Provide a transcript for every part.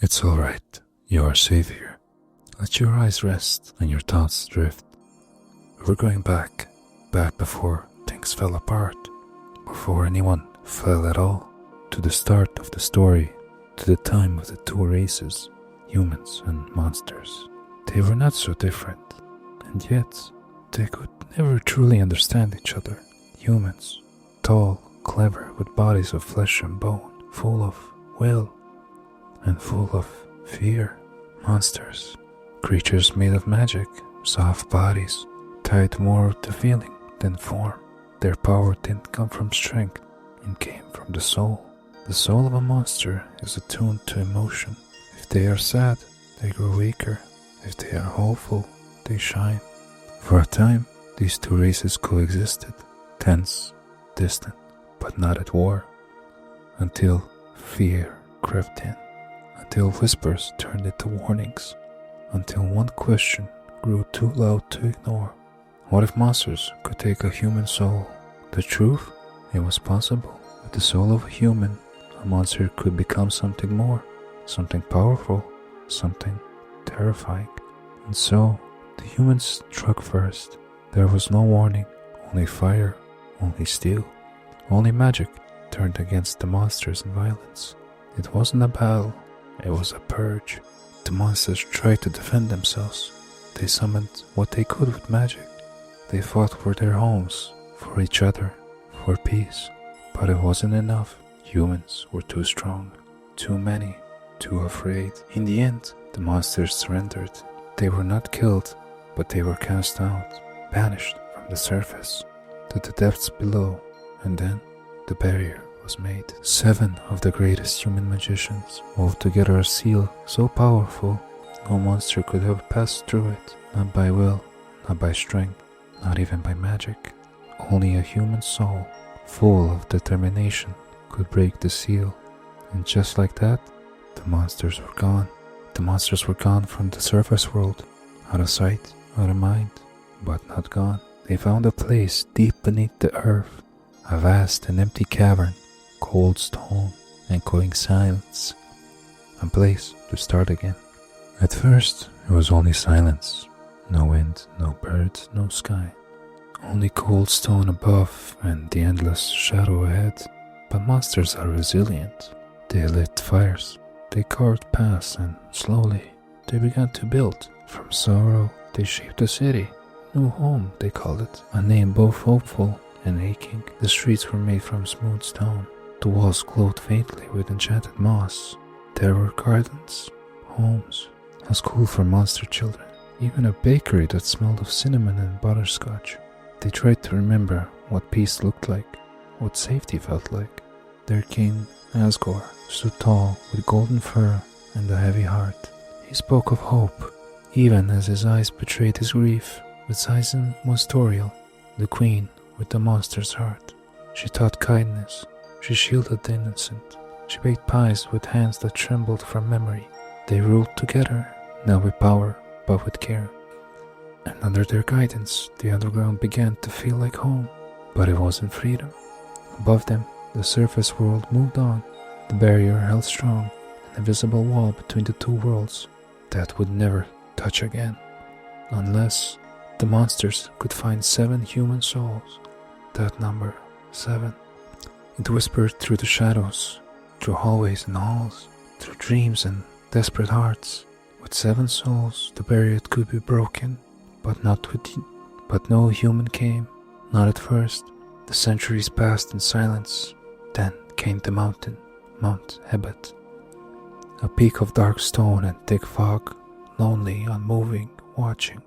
It's alright. You are safe here. Let your eyes rest and your thoughts drift. We're going back before things fell apart, before anyone fell at all, to the start of the story, to the time of the two races, humans and monsters. They were not so different, and yet they could never truly understand each other. Humans, tall, clever, with bodies of flesh and bone, full of will and full of fear. Monsters, creatures made of magic, soft bodies, tied more to feeling than form. Their power didn't come from strength, it came from the soul. The soul of a monster is attuned to emotion. If they are sad, they grow weaker. If they are hopeful, they shine. For a time, these two races coexisted, tense, distant, but not at war, until fear crept in, until whispers turned into warnings, until one question grew too loud to ignore. What if monsters could take a human soul? The truth? It was possible. With the soul of a human, a monster could become something more, something powerful, something terrifying. And so, the humans struck first. There was no warning, only fire, only steel, only magic turned against the monsters and violence. It wasn't a battle, it was a purge. The monsters tried to defend themselves. They summoned what they could with magic. They fought for their homes, for each other, for peace. But it wasn't enough. Humans were too strong, too many, too afraid. In the end, the monsters surrendered. They were not killed, but they were cast out, banished from the surface to the depths below. And then the barrier was made. 7 of the greatest human magicians wove together a seal so powerful no monster could ever pass through it. Not by will, not by strength, not even by magic. Only a human soul, full of determination, could break the seal. And just like that, the monsters were gone. The monsters were gone from the surface world, out of sight, out of mind, but not gone. They found a place deep beneath the earth, a vast and empty cavern, cold stone, echoing silence, a place to start again. At first, it was only silence. No wind, no birds, no sky. Only cold stone above and the endless shadow ahead. But monsters are resilient. They lit fires. They carved paths and slowly they began to build. From sorrow, they shaped a city. New home, they called it. A name both hopeful and aching. The streets were made from smooth stone. The walls glowed faintly with enchanted moss. There were gardens, homes, a school for monster children. Even a bakery that smelled of cinnamon and butterscotch. They tried to remember what peace looked like, what safety felt like. Their king, Asgore, stood tall with golden fur and a heavy heart. He spoke of hope, even as his eyes betrayed his grief. But Sizen was Toriel, the queen with the monster's heart. She taught kindness, she shielded the innocent. She baked pies with hands that trembled from memory. They ruled together, not with power, but with care. And under their guidance, the underground began to feel like home. But it wasn't freedom. Above them, the surface world moved on. The barrier held strong, an invisible wall between the two worlds that would never touch again. Unless the monsters could find 7 human souls. That number, 7. It whispered through the shadows, through hallways and halls, through dreams and desperate hearts. With 7 souls, the barrier could be broken, but no human came, not at first. The centuries passed in silence. Then came the mountain, Mount Hebet, a peak of dark stone and thick fog, lonely, unmoving, watching.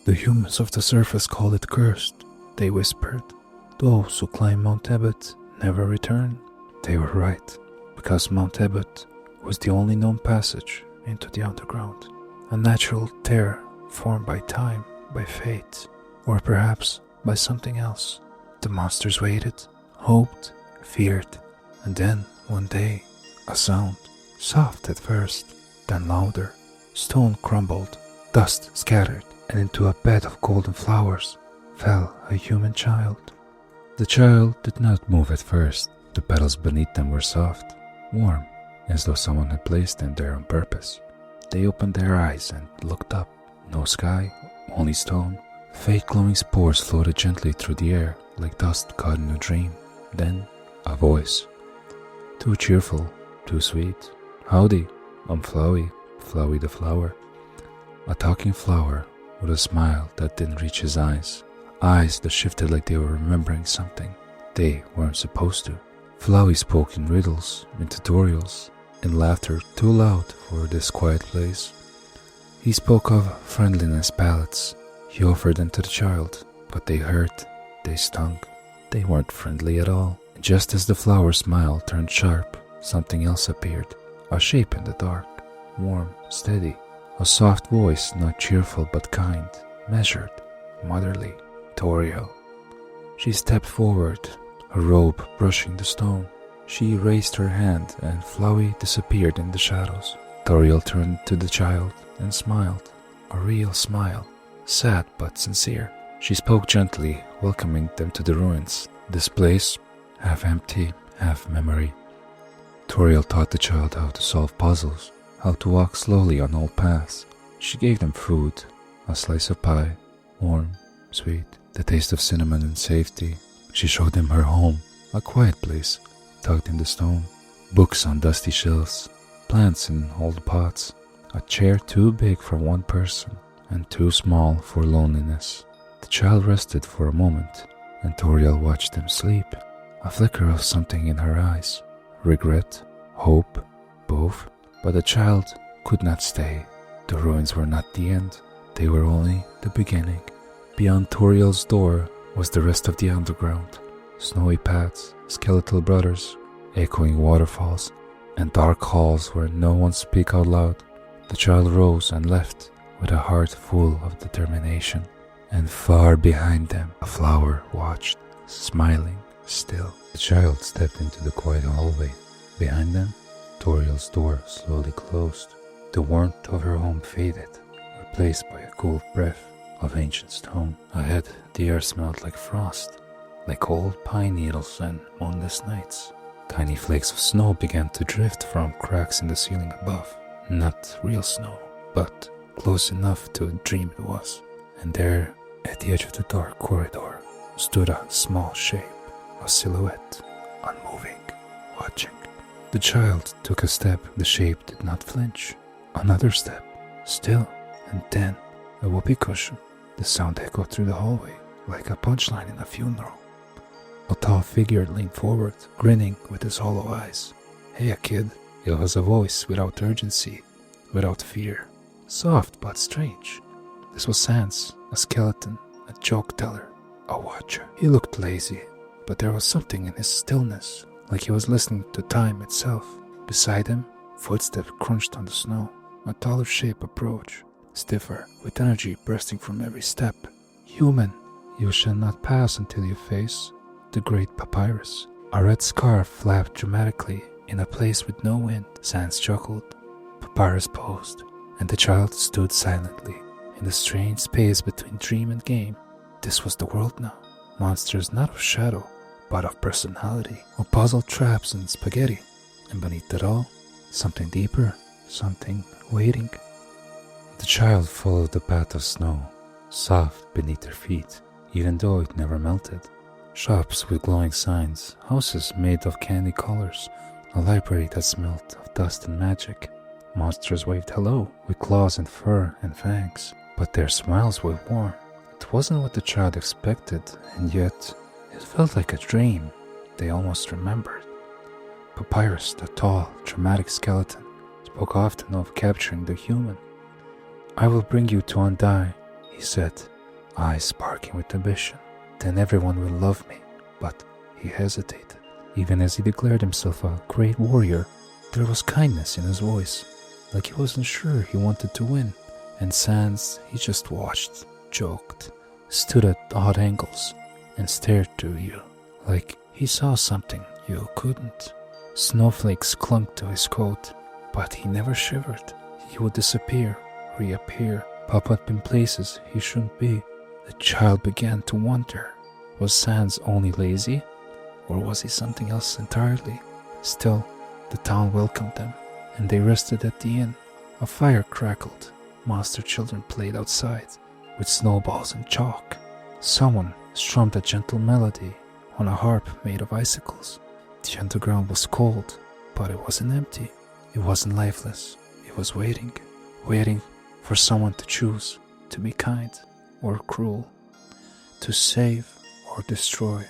The humans of the surface called it cursed, they whispered. Those who climb Mount Hebet never return. They were right, because Mount Hebet was the only known passage into the underground, a natural tear formed by time, by fate, or perhaps by something else. The monsters waited, hoped, feared, and then, one day, a sound, soft at first, then louder. Stone crumbled, dust scattered, and into a bed of golden flowers fell a human child. The child did not move at first. The petals beneath them were soft, warm, as though someone had placed them there on purpose. They opened their eyes and looked up. No sky, only stone. Faint glowing spores floated gently through the air like dust caught in a dream. Then, a voice. Too cheerful, too sweet. Howdy, I'm Flowey, Flowey the flower. A talking flower with a smile that didn't reach his eyes. Eyes that shifted like they were remembering something they weren't supposed to. Flowey spoke in riddles, in tutorials, in laughter too loud for this quiet place. He spoke of friendliness palettes. He offered them to the child, but they hurt, they stung. They weren't friendly at all. Just as the flower smile turned sharp, something else appeared. A shape in the dark, warm, steady. A soft voice, not cheerful but kind, measured, motherly. Toriel. She stepped forward, her robe brushing the stone. She raised her hand and Flowey disappeared in the shadows. Toriel turned to the child and smiled. A real smile, sad but sincere. She spoke gently, welcoming them to the ruins. This place, half empty, half memory. Toriel taught the child how to solve puzzles, how to walk slowly on old paths. She gave them food, a slice of pie, warm, sweet, the taste of cinnamon and safety. She showed them her home, a quiet place, tucked in the stone. Books on dusty shelves, plants in old pots, a chair too big for one person and too small for loneliness. The child rested for a moment, and Toriel watched them sleep. A flicker of something in her eyes, regret, hope, both. But the child could not stay. The ruins were not the end, they were only the beginning. Beyond Toriel's door was the rest of the underground. Snowy paths, skeletal brothers, echoing waterfalls, and dark halls where no one spoke out loud. The child rose and left with a heart full of determination. And far behind them, a flower watched, smiling still. The child stepped into the quiet hallway. Behind them, Toriel's door slowly closed. The warmth of her home faded, replaced by a cool breath of ancient stone. Ahead, the air smelled like frost, like old pine needles and moonless nights. Tiny flakes of snow began to drift from cracks in the ceiling above. Not real snow, but close enough to a dream it was. And there, at the edge of the dark corridor, stood a small shape, a silhouette, unmoving, watching. The child took a step. The shape did not flinch. Another step, still, and then a whoopee cushion. The sound echoed through the hallway, like a punchline in a funeral. A tall figure leaned forward, grinning with his hollow eyes. Hey, kid. It was a voice without urgency, without fear. Soft but strange. This was Sans, a skeleton, a joke teller, a watcher. He looked lazy, but there was something in his stillness, like he was listening to time itself. Beside him, footsteps crunched on the snow. A taller shape approached, stiffer, with energy bursting from every step. Human, you shall not pass until you face the great papyrus. A red scarf flapped dramatically in a place with no wind. Sans chuckled. Papyrus posed, and the child stood silently in the strange space between dream and game. This was the world now. Monsters not of shadow, but of personality, of puzzle traps and spaghetti. And beneath it all, something deeper, something waiting. The child followed the path of snow, soft beneath her feet, even though it never melted. Shops with glowing signs, houses made of candy colors, a library that smelled of dust and magic. Monsters waved hello, with claws and fur and fangs, but their smiles were warm. It wasn't what the child expected, and yet it felt like a dream they almost remembered. Papyrus, the tall, dramatic skeleton, spoke often of capturing the human. I will bring you to Undai, he said, eyes sparkling with ambition. Then everyone will love me. But he hesitated. Even as he declared himself a great warrior, there was kindness in his voice, like he wasn't sure he wanted to win. And Sans, he just watched, joked, stood at odd angles, and stared to you, like he saw something you couldn't. Snowflakes clung to his coat, but he never shivered. He would disappear, reappear, pop up in places he shouldn't be. The child began to wonder, was Sans only lazy, or was he something else entirely? Still, The town welcomed them, and they rested at the inn. A fire crackled. Monster children played outside with snowballs and chalk. Someone strummed a gentle melody on a harp made of icicles. The underground was cold, but it wasn't empty. It wasn't lifeless. It was waiting for someone to choose to be kind or cruel, to save or destroy.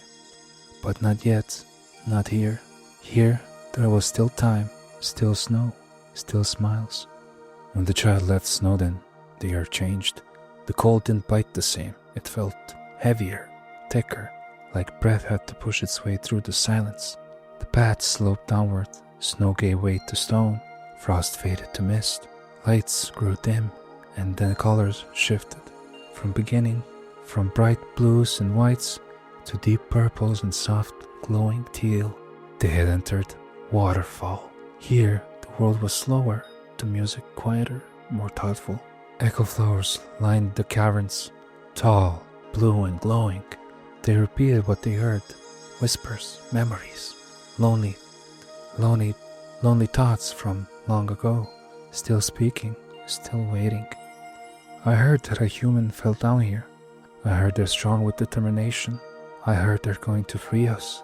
But not yet, not here. Here there was still time, still snow, still smiles. When the child left Snowden, the air changed. The cold didn't bite the same. It felt heavier, thicker, like breath had to push its way through the silence. The path sloped downward. Snow gave way to stone. Frost faded to mist. Lights grew dim, and then colors shifted. From bright blues and whites to deep purples and soft glowing teal. They had entered Waterfall. Here the world was slower, the music quieter, more thoughtful. Echo flowers lined the caverns, tall, blue and glowing. They repeated what they heard, whispers, memories, lonely thoughts from long ago, still speaking, still waiting. I heard that a human fell down here. I heard they're strong with determination. I heard they're going to free us.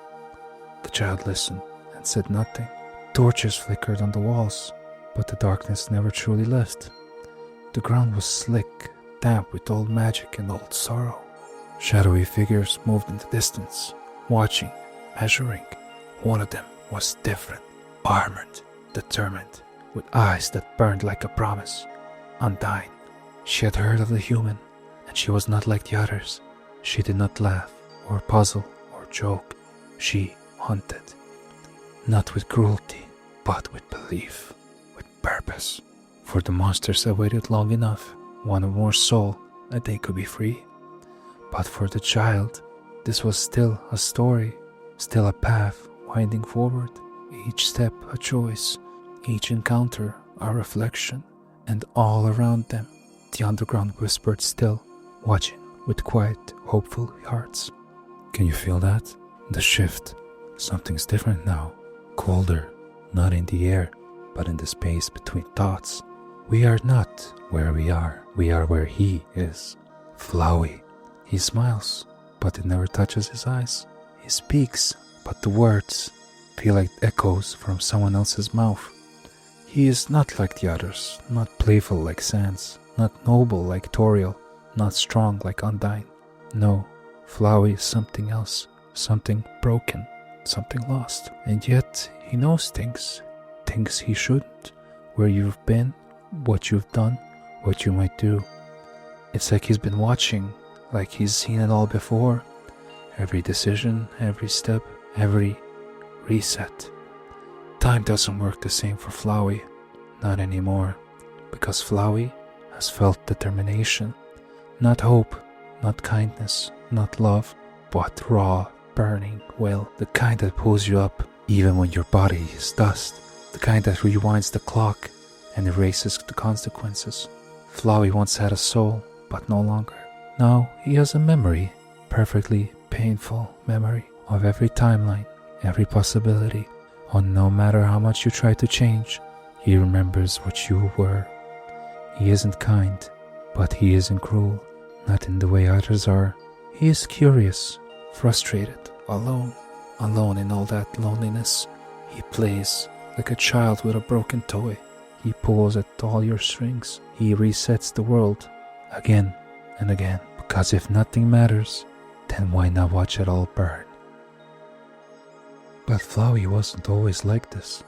The child listened and said nothing. Torches flickered on the walls, but the darkness never truly left. The ground was slick, damp with old magic and old sorrow. Shadowy figures moved in the distance, watching, measuring. One of them was different, armored, determined, with eyes that burned like a promise, undying. She had heard of the human, and she was not like the others. She did not laugh, or puzzle, or joke. She hunted, not with cruelty, but with belief, with purpose. For the monsters had waited long enough, wanted more soul, that they could be free. But for the child, this was still a story, still a path winding forward, each step a choice, each encounter a reflection, and all around them, the underground whispered still, watching with quiet, hopeful hearts. Can you feel that? The shift. Something's different now. Colder, not in the air, but in the space between thoughts. We are not where we are where he is. Flowey. He smiles, but it never touches his eyes. He speaks, but the words feel like echoes from someone else's mouth. He is not like the others, not playful like Sans, not noble like Toriel, not strong like Undyne. No, Flowey is something else, something broken, something lost. And yet he knows things he shouldn't, where you've been, what you've done, what you might do. It's like he's been watching, like he's seen it all before. Every decision, every step, every reset. Time doesn't work the same for Flowey, not anymore, because Flowey has felt determination, not hope, not kindness, not love, but raw, burning will, the kind that pulls you up even when your body is dust, the kind that rewinds the clock and erases the consequences. Flowey once had a soul, but no longer. Now he has a memory, perfectly painful memory of every timeline, every possibility. And no matter how much you try to change, he remembers what you were. He isn't kind, but he isn't cruel, not in the way others are. He is curious, frustrated, alone in all that loneliness. He plays like a child with a broken toy. He pulls at all your strings. He resets the world again and again, because if nothing matters, then why not watch it all burn? But Flowey wasn't always like this.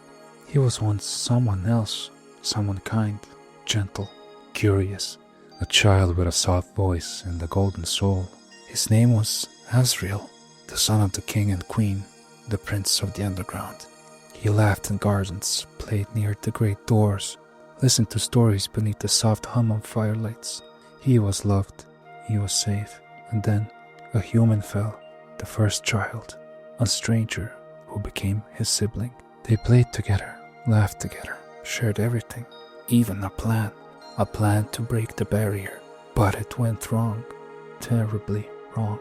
He was once someone else, someone kind, gentle, curious, a child with a soft voice and a golden soul. His name was Asriel, the son of the king and queen, the prince of the underground. He laughed in gardens, played near the great doors, listened to stories beneath the soft hum of firelights. He was loved, he was safe, and then a human fell, the first child, a stranger who became his sibling. They played together, laughed together, shared everything, even a plan to break the barrier. But it went wrong, terribly wrong.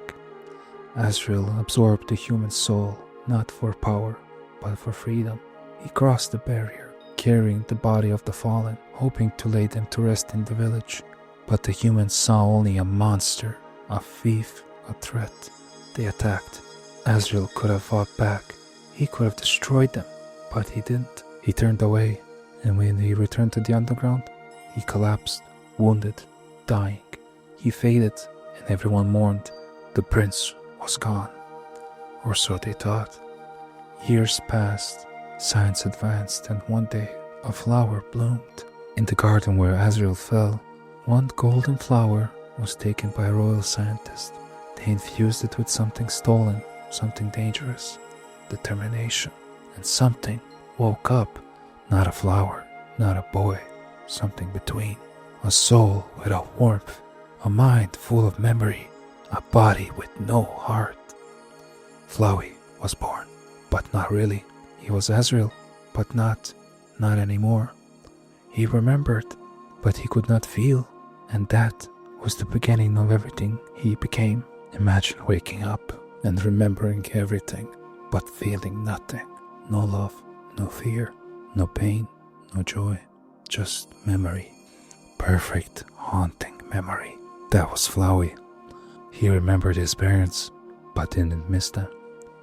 Asriel absorbed the human soul, not for power, but for freedom. He crossed the barrier, carrying the body of the fallen, hoping to lay them to rest in the village. But the humans saw only a monster, a thief, a threat. They attacked. Azrael could have fought back. He could have destroyed them, but he didn't. He turned away, and when he returned to the underground, he collapsed, wounded, dying. He faded, and everyone mourned. The prince was gone. Or so they thought. Years passed, science advanced, and one day a flower bloomed. In the garden where Azrael fell, one golden flower was taken by a royal scientist. They infused it with something stolen, something dangerous, determination, and something woke up. Not a flower, not a boy, something between. A soul with a warmth, a mind full of memory, a body with no heart. Flowey was born, but not really. He was Azrael, but not anymore. He remembered, but he could not feel, and that was the beginning of everything he became. Imagine waking up and remembering everything, but feeling nothing. No love, no fear, no pain, no joy, just memory. Perfect, haunting memory. That was Flowey. He remembered his parents, but didn't miss them.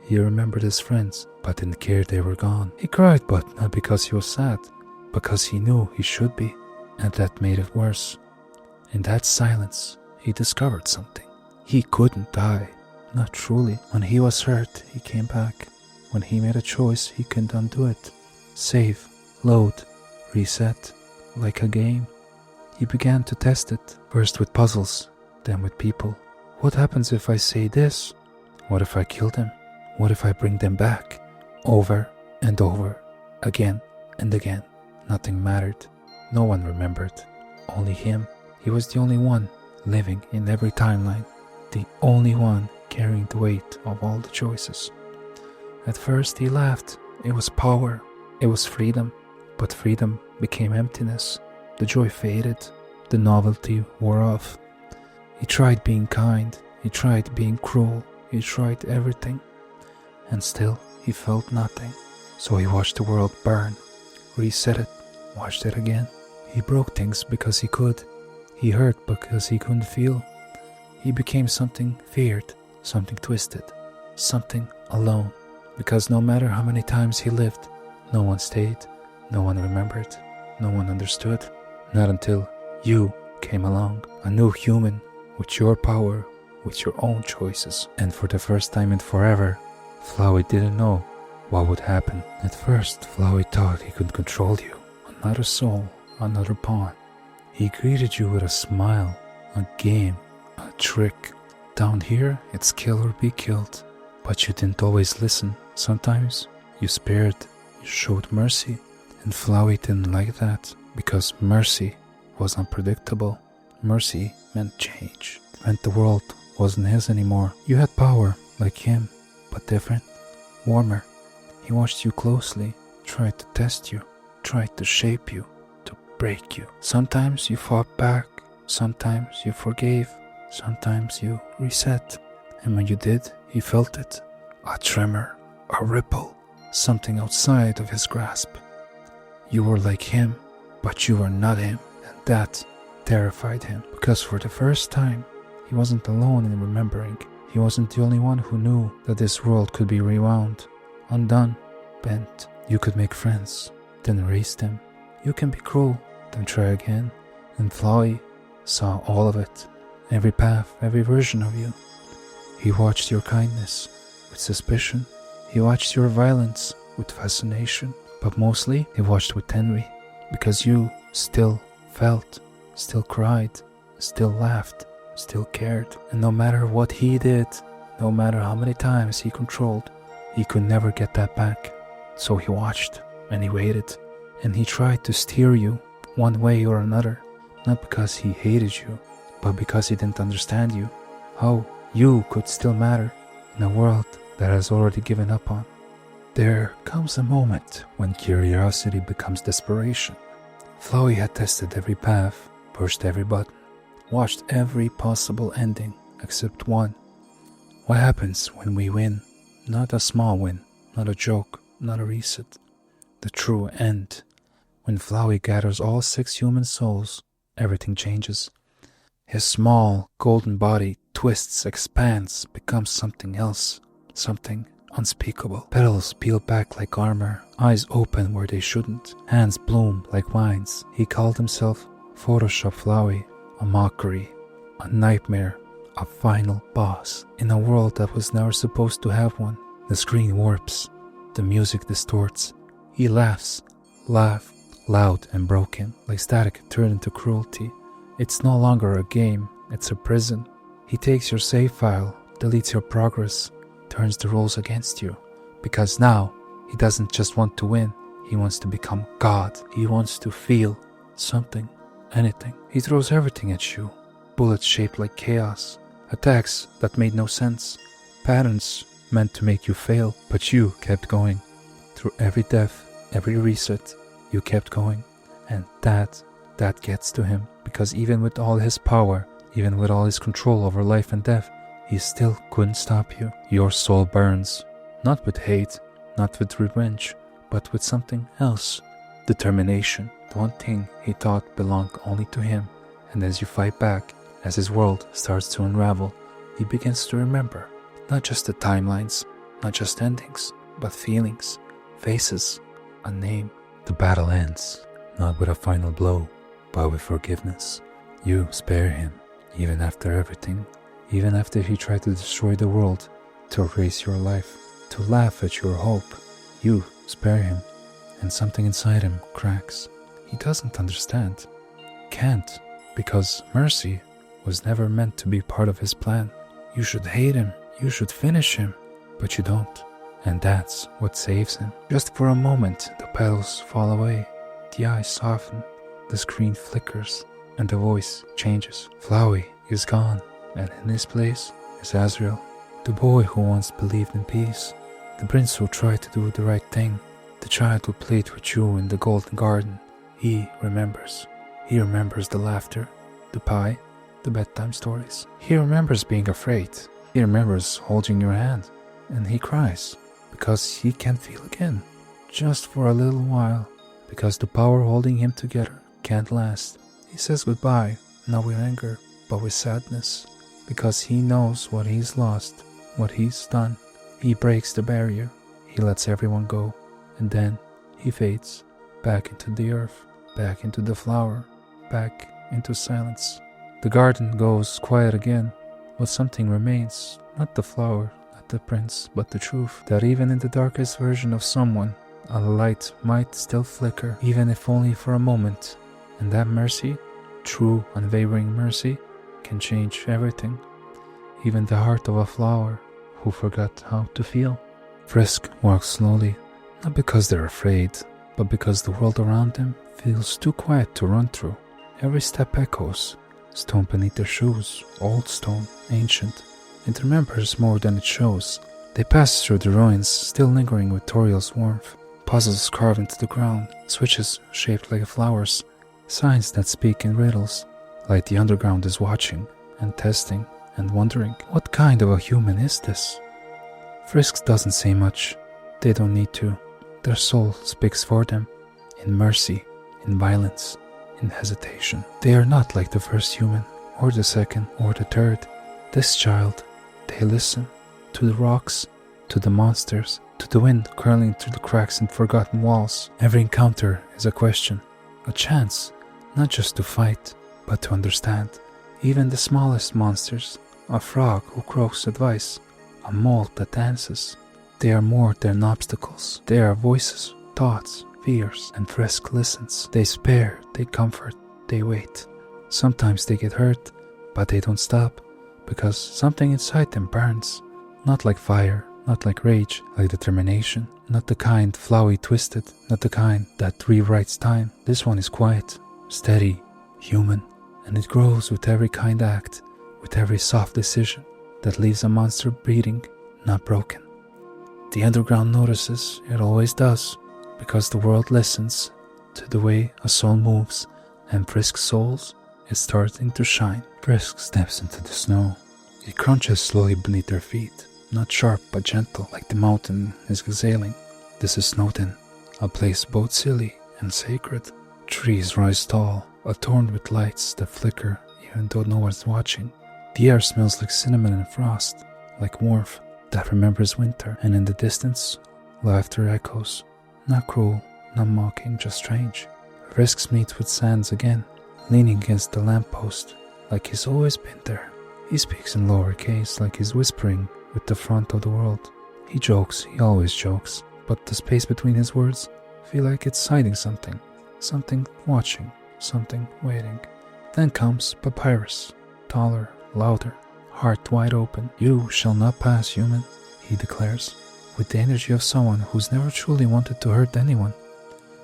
He remembered his friends, but didn't care they were gone. He cried, but not because he was sad, because he knew he should be, and that made it worse. In that silence, he discovered something. He couldn't die, not truly. When he was hurt, he came back. When he made a choice, he couldn't undo it. Save, load, reset, like a game. He began to test it, first with puzzles, then with people. What happens if I say this? What if I kill them? What if I bring them back? Over and over, again and again. Nothing mattered. No one remembered. Only him. He was the only one living in every timeline. The only one carrying the weight of all the choices. At first he laughed. It was power. It was freedom. But freedom became emptiness. The joy faded. The novelty wore off. He tried being kind. He tried being cruel. He tried everything. And still he felt nothing. So he watched the world burn. Reset it. Watched it again. He broke things because he could. He hurt because he couldn't feel. He became something feared, something twisted, something alone. Because no matter how many times he lived, no one stayed, no one remembered, no one understood. Not until you came along, a new human, with your power, with your own choices. And for the first time in forever, Flowey didn't know what would happen. At first, Flowey thought he could control you. Another soul, another pawn. He greeted you with a smile, a game, a trick. Down here, it's kill or be killed. But you didn't always listen. Sometimes you spared, you showed mercy. And Flowey didn't like that, because mercy was unpredictable. Mercy meant change. It meant the world wasn't his anymore. You had power, like him, but different, warmer. He watched you closely, tried to test you, tried to shape you, to break you. Sometimes you fought back, sometimes you forgave, sometimes you reset. And when you did, he felt it. A tremor, a ripple, something outside of his grasp. You were like him, but you were not him. And that terrified him, because for the first time, he wasn't alone in remembering. He wasn't the only one who knew that this world could be rewound, undone, bent. You could make friends, then erase them. You can be cruel, then try again. And Flowey saw all of it, every path, every version of you. He watched your kindness with suspicion. He watched your violence with fascination. But mostly, he watched with envy, because you still felt, still cried, still laughed, still cared. And no matter what he did, no matter how many times he controlled, he could never get that back. So he watched, and he waited, and he tried to steer you one way or another, not because he hated you, but because he didn't understand you, how you could still matter in a world that has already given up on. There comes a moment when curiosity becomes desperation. Flowey had tested every path, pushed every button, watched every possible ending except one. What happens when we win? Not a small win, not a joke, not a reset, the true end. When Flowey gathers all 6 human souls, everything changes. His small, golden body twists, expands, becomes something else, something unspeakable. Petals peel back like armor, eyes open where they shouldn't, hands bloom like vines. He called himself Photoshop Flowey, a mockery, a nightmare, a final boss in a world that was never supposed to have one. The screen warps, the music distorts. He laughs, loud and broken, like static turned into cruelty. It's no longer a game, it's a prison. He takes your save file, deletes your progress, turns the rules against you. Because now, he doesn't just want to win, he wants to become God. He wants to feel something, anything. He throws everything at you. Bullets shaped like chaos, attacks that made no sense, patterns meant to make you fail, but you kept going. Through every death, every reset, you kept going. And that gets to him, because even with all his power, even with all his control over life and death, he still couldn't stop you. Your soul burns, not with hate, not with revenge, but with something else. Determination, the one thing he thought belonged only to him. And as you fight back, as his world starts to unravel, he begins to remember, not just the timelines, not just endings, but feelings, faces, a name. The battle ends, not with a final blow, but with forgiveness. You spare him, even after everything, even after he tried to destroy the world, to erase your life, to laugh at your hope. You spare him, and something inside him cracks. He doesn't understand, can't, because mercy was never meant to be part of his plan. You should hate him, you should finish him, but you don't. And that's what saves him. Just for a moment, the petals fall away, the eyes soften, the screen flickers, and the voice changes. Flowey is gone, and in his place is Azrael, the boy who once believed in peace, the prince who tried to do the right thing, the child who played with you in the golden garden. He remembers. He remembers the laughter, the pie, the bedtime stories. He remembers being afraid. He remembers holding your hand, and he cries because he can't feel again, just for a little while, because the power holding him together can't last. He says goodbye, not with anger, but with sadness, because he knows what he's lost, what he's done. He breaks the barrier, he lets everyone go, and then he fades back into the earth, back into the flower, back into silence. The garden goes quiet again, but something remains, not the flower, not the prince, but the truth, that even in the darkest version of someone, a light might still flicker, even if only for a moment, and that mercy, true unwavering mercy, can change everything, even the heart of a flower who forgot how to feel. Frisk walks slowly, not because they're afraid, but because the world around them feels too quiet to run through. Every step echoes, stone beneath their shoes, old stone, ancient. It remembers more than it shows. They pass through the ruins, still lingering with Toriel's warmth. Puzzles carved into the ground, switches shaped like flowers, signs that speak in riddles, like the underground is watching and testing and wondering, what kind of a human is this? Frisk doesn't say much. They don't need to. Their soul speaks for them, in mercy, in violence, in hesitation. They are not like the first human, or the second, or the third. This child, they listen to the rocks, to the monsters, to the wind curling through the cracks in forgotten walls. Every encounter is a question, a chance, not just to fight, but to understand. Even the smallest monsters, a frog who croaks advice, a mole that dances, they are more than obstacles. They are voices, thoughts, fears, and Frisk listens. They spare, they comfort, they wait. Sometimes they get hurt, but they don't stop, because something inside them burns. Not like fire, not like rage, like determination. Not the kind Flowey twisted, not the kind that rewrites time. This one is quiet, steady, human, and it grows with every kind act, with every soft decision that leaves a monster bleeding, not broken. The underground notices, it always does, because the world listens to the way a soul moves, and Frisk's soul is starting to shine. Frisk steps into the snow. It crunches slowly beneath their feet, not sharp but gentle, like the mountain is exhaling. This is Snowden, a place both silly and sacred. Trees rise tall, adorned with lights that flicker even though no one's watching. The air smells like cinnamon and frost, like warmth that remembers winter, and in the distance, laughter echoes. Not cruel, not mocking, just strange. Frisks meets with Sans again, leaning against the lamppost, like he's always been there. He speaks in lowercase, like he's whispering with the front of the world. He jokes, he always jokes, but the space between his words feel like it's hiding something. Something watching, something waiting. Then comes Papyrus, taller, louder, heart wide open. "You shall not pass, human," he declares, with the energy of someone who's never truly wanted to hurt anyone.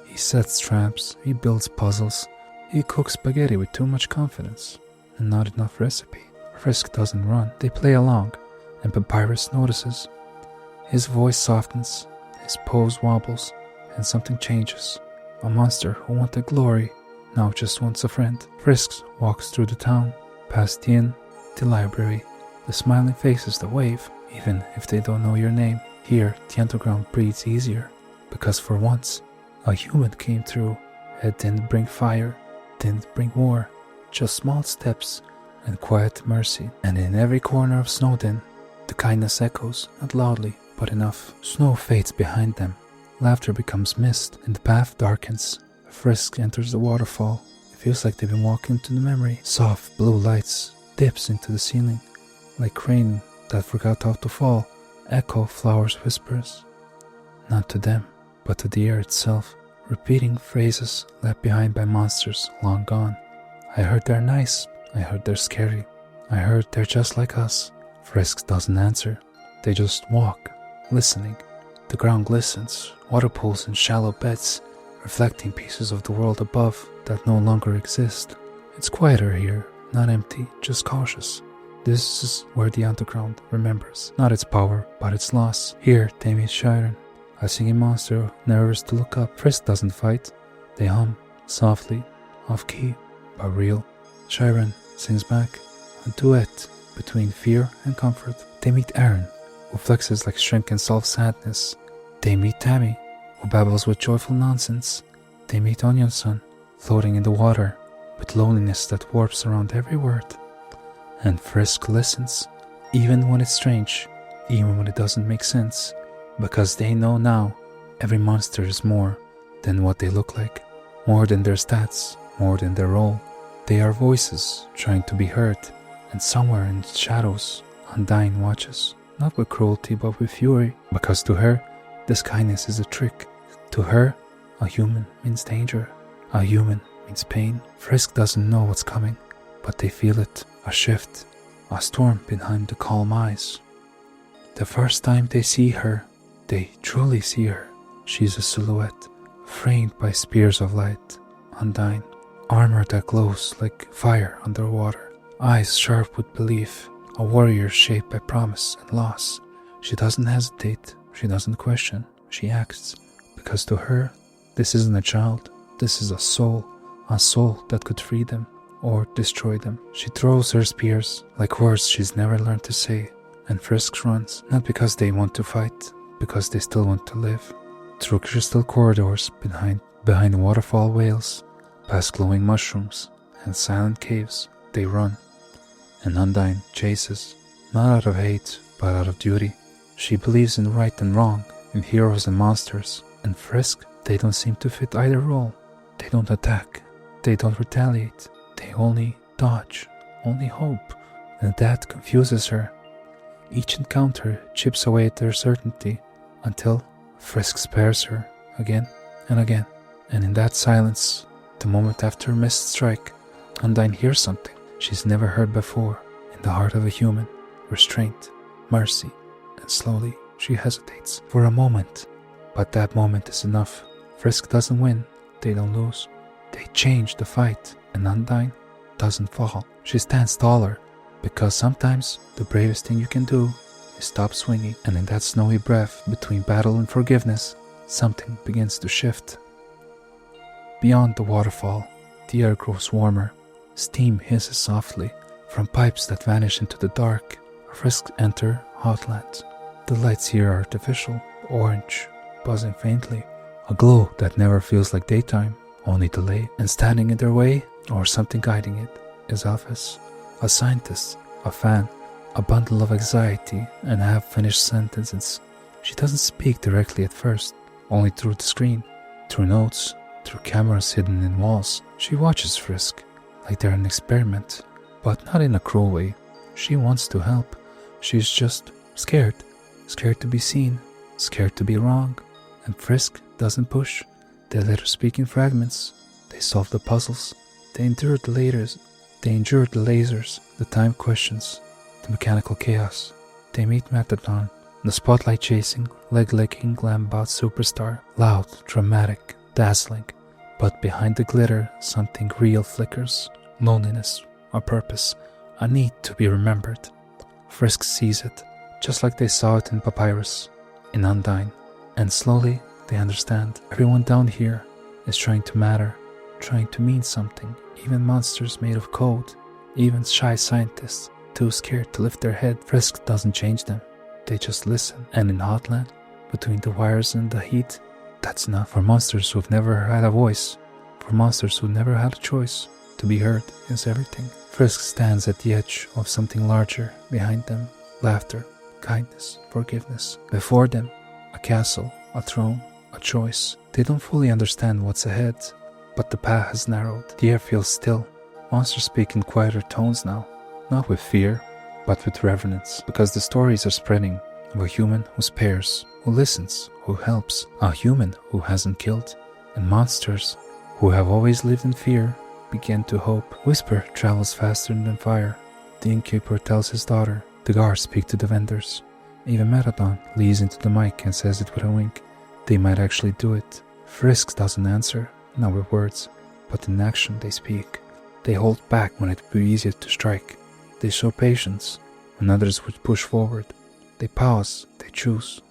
He sets traps, he builds puzzles, he cooks spaghetti with too much confidence and not enough recipe. Frisk doesn't run, they play along, and Papyrus notices. His voice softens, his pose wobbles, and something changes. A monster who wanted glory now just wants a friend. Frisk walks through the town, past the inn, the library, the smiling faces that wave, even if they don't know your name. Here, the underground breathes easier, because for once, a human came through. It didn't bring fire, didn't bring war, just small steps and quiet mercy. And in every corner of Snowden, the kindness echoes, not loudly, but enough. Snow fades behind them. Laughter becomes mist, and the path darkens. Frisk enters the waterfall. It feels like they've been walking into the memory. Soft blue lights dips into the ceiling, like rain that forgot how to fall. Echo flowers whispers, not to them, but to the air itself, repeating phrases left behind by monsters long gone. I heard they're nice, I heard they're scary, I heard they're just like us. Frisk doesn't answer. They just walk, listening. The ground glistens, water pools in shallow beds, reflecting pieces of the world above that no longer exist. It's quieter here, not empty, just cautious. This is where the underground remembers, not its power, but its loss. Here they meet Shiren, a singing monster nervous to look up. Frisk doesn't fight. They hum, softly, off-key, but real. Shiren sings back, a duet between fear and comfort. They meet Aaron, who flexes like strength and solves sadness. They meet Tammy, who babbles with joyful nonsense. They meet Onion-san, floating in the water, with loneliness that warps around every word. And Frisk listens, even when it's strange, even when it doesn't make sense, because they know now every monster is more than what they look like, more than their stats, more than their role. They are voices trying to be heard, and somewhere in the shadows, Undyne watches, not with cruelty but with fury, because to her, this kindness is a trick. To her, a human means danger, a human means pain. Frisk doesn't know what's coming, but they feel it, a shift, a storm behind the calm eyes. The first time they see her, they truly see her. She's a silhouette, framed by spears of light. Undyne, armor that glows like fire underwater, eyes sharp with belief, a warrior shaped by promise and loss. She doesn't hesitate, she doesn't question, she acts, because to her, this isn't a child, this is a soul that could free them or destroy them. She throws her spears like words she's never learned to say, and Frisk runs, not because they want to fight, because they still want to live. Through crystal corridors behind waterfall whales, past glowing mushrooms and silent caves, they run. And Undyne chases, not out of hate, but out of duty. She believes in right and wrong, in heroes and monsters. And Frisk, they don't seem to fit either role. They don't attack, they don't retaliate, they only dodge, only hope. And that confuses her. Each encounter chips away at their certainty, until Frisk spares her again and again. And in that silence, the moment after a missed strike, Undyne hears something she's never heard before. In the heart of a human, restraint, mercy, and slowly she hesitates for a moment. But that moment is enough. Frisk doesn't win, they don't lose. They change the fight, and Undyne doesn't fall. She stands taller, because sometimes the bravest thing you can do is stop swinging. And in that snowy breath between battle and forgiveness, something begins to shift. Beyond the waterfall, the air grows warmer. Steam hisses softly from pipes that vanish into the dark. Frisk enter Hotland. The lights here are artificial, orange, buzzing faintly, A glow that never feels like daytime, only delay. And standing in their way, or something guiding it, is Alphys, a scientist, a fan, a bundle of anxiety and half-finished sentences. She doesn't speak directly at first, only through the screen, through notes, through cameras hidden in walls. She watches Frisk, like they're an experiment, but not in a cruel way. She wants to help. She's just scared to be seen, scared to be wrong. And Frisk doesn't push. They let her speak in fragments. They solve the puzzles. They endure the lasers, the time questions, the mechanical chaos. They meet Metadon, the spotlight chasing, leg-licking glambout superstar, loud, dramatic, dazzling. But behind the glitter, something real flickers. Loneliness, a purpose, a need to be remembered. Frisk sees it, just like they saw it in Papyrus, in Undyne. And slowly, they understand. Everyone down here is trying to matter, trying to mean something. Even monsters made of code, even shy scientists, too scared to lift their head. Frisk doesn't change them. They just listen. And in Hotland, between the wires and the heat, that's enough. For monsters who've never had a voice, for monsters who never had a choice, to be heard is everything. Frisk stands at the edge of something larger. Behind them, laughter, kindness, forgiveness. Before them, a castle, a throne, a choice. They don't fully understand what's ahead, but the path has narrowed. The air feels still. Monsters speak in quieter tones now, not with fear, but with reverence, because the stories are spreading of a human who spares, who listens, who helps, a human who hasn't killed, and monsters who have always lived in fear begin to hope. Whisper travels faster than fire. The innkeeper tells his daughter. The guards speak to the vendors. Even Metadon leans into the mic and says it with a wink. They might actually do it. Frisk doesn't answer, not with words, but in action they speak. They hold back when it would be easier to strike. They show patience when others would push forward. They pause, they choose,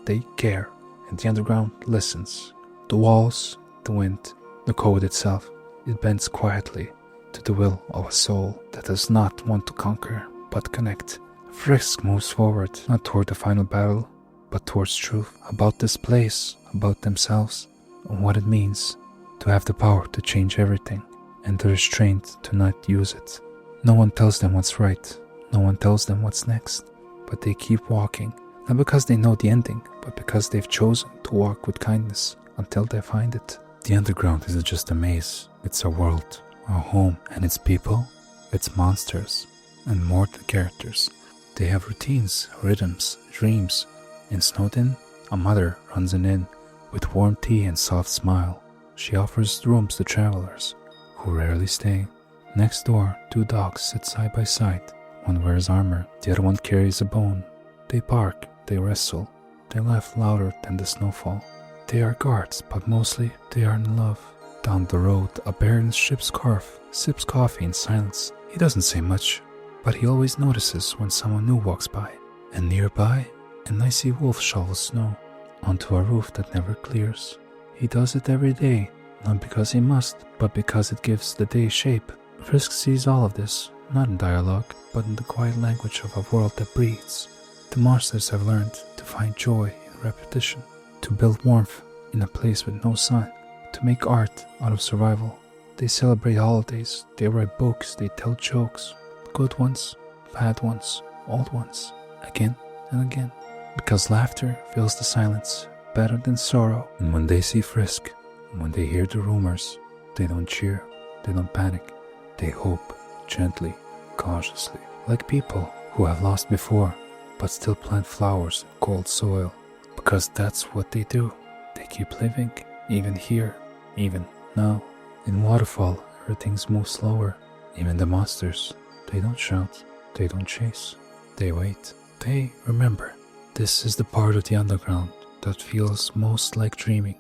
they care, and the underground listens. The walls, the wind, the code itself, it bends quietly to the will of a soul that does not want to conquer, but connect. Frisk moves forward, not toward the final battle, but towards truth, about this place, about themselves, and what it means to have the power to change everything, and the restraint to not use it. No one tells them what's right, no one tells them what's next, but they keep walking, not because they know the ending, but because they've chosen to walk with kindness until they find it. The underground isn't just a maze, it's a world, a home, and its people, its monsters, and more than characters. They have routines, rhythms, dreams. In Snowdin, a mother runs an inn with warm tea and soft smile. She offers rooms to travelers who rarely stay. Next door, two dogs sit side by side. One wears armor, the other one carries a bone. They bark, they wrestle, they laugh louder than the snowfall. They are guards, but mostly they are in love. Down the road, a bear in ship's scarf sips coffee in silence. He doesn't say much, but he always notices when someone new walks by. And nearby, an icy wolf shovels snow onto a roof that never clears. He does it every day, not because he must, but because it gives the day shape. Frisk sees all of this, not in dialogue, but in the quiet language of a world that breathes. The monsters have learned to find joy in repetition, to build warmth in a place with no sun, to make art out of survival. They celebrate holidays, they write books, they tell jokes, good ones, bad ones, old ones, again and again. Because laughter fills the silence better than sorrow. And when they see Frisk, when they hear the rumors, they don't cheer, they don't panic, they hope, gently, cautiously, like people who have lost before, but still plant flowers in cold soil, because that's what they do. They keep living, even here, even now. In Waterfall, everything moves slower. Even the monsters, they don't shout, they don't chase, they wait, they remember. This is the part of the underground that feels most like dreaming,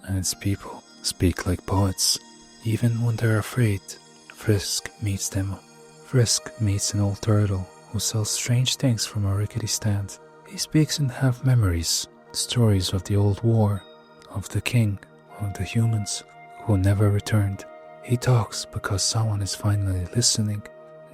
and its people speak like poets, even when they're afraid. Frisk meets them. Frisk meets an old turtle who sells strange things from a rickety stand. He speaks in half memories, stories of the old war, of the king, of the humans who never returned. He talks because someone is finally listening.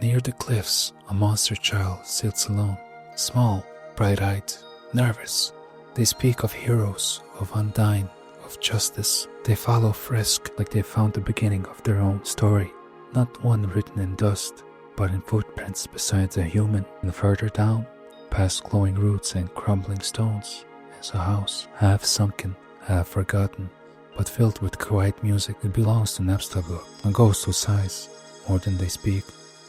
Near the cliffs, a monster child sits alone, small, bright-eyed, nervous. They speak of heroes, of Undyne, of justice. They follow Frisk like they found the beginning of their own story, not one written in dust, but in footprints beside a human. And further down, past glowing roots and crumbling stones, is a house, half sunken, half forgotten, but filled with quiet music. It belongs to Napstablook, a ghost who sighs more than they speak.